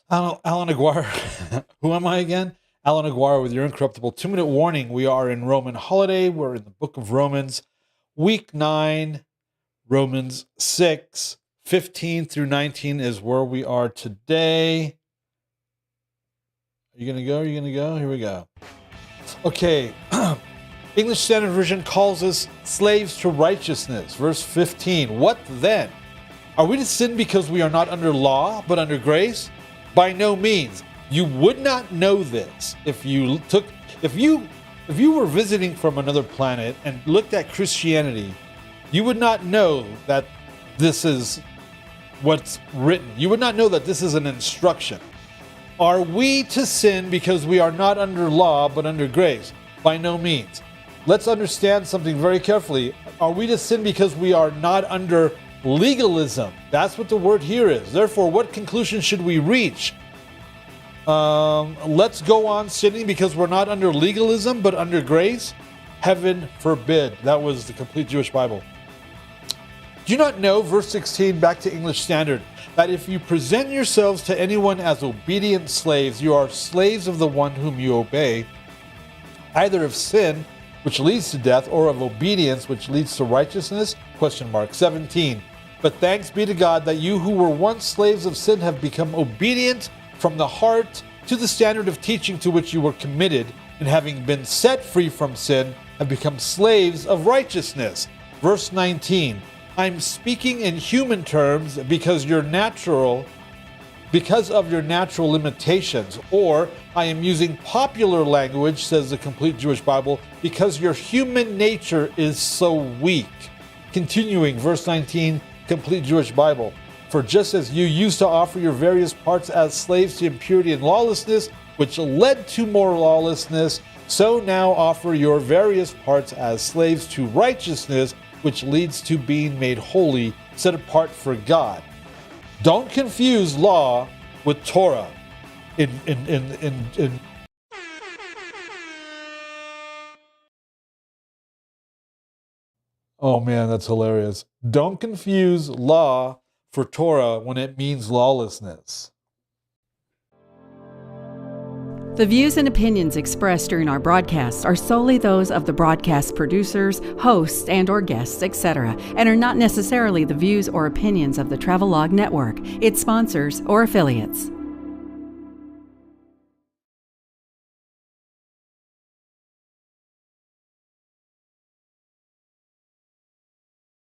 Allan Aguirre. Who am I again? Allan Aguirre with your Incorruptible 2-minute warning. We are in Roman holiday. We're in the book of Romans, week 9, Romans 6, 15 through 19 is where we are today. Are you going to go? Are you going to go? Here we go. Okay. English Standard Version calls us slaves to righteousness. Verse 15. What then? Are we to sin because we are not under law, but under grace? By no means. You would not know this if you were visiting from another planet and looked at Christianity. You would not know that this is what's written. You would not know that this is an instruction. Are we to sin because we are not under law, but under grace? By no means. Let's understand something very carefully. Are we to sin because we are not under legalism? That's what the word here is. Therefore, what conclusion should we reach? Let's go on sinning because we're not under legalism, but under grace? Heaven forbid. That was the Complete Jewish Bible. Do you not know, verse 16, back to English Standard, that if you present yourselves to anyone as obedient slaves, you are slaves of the one whom you obey, either of sin, which leads to death, or of obedience, which leads to righteousness? 17. But thanks be to God that you who were once slaves of sin have become obedient from the heart to the standard of teaching to which you were committed, and having been set free from sin, have become slaves of righteousness. Verse 19. I'm speaking in human terms because of your natural limitations, or I am using popular language, says the Complete Jewish Bible, because your human nature is so weak. Continuing, verse 19, Complete Jewish Bible. For just as you used to offer your various parts as slaves to impurity and lawlessness, which led to more lawlessness, so now offer your various parts as slaves to righteousness, which leads to being made holy, set apart for God. Don't confuse law with Torah. Oh man, that's hilarious. Don't confuse law for Torah when it means lawlessness. The views and opinions expressed during our broadcasts are solely those of the broadcast producers, hosts, and/or guests, etc., and are not necessarily the views or opinions of the Travelogue Network, its sponsors, or affiliates.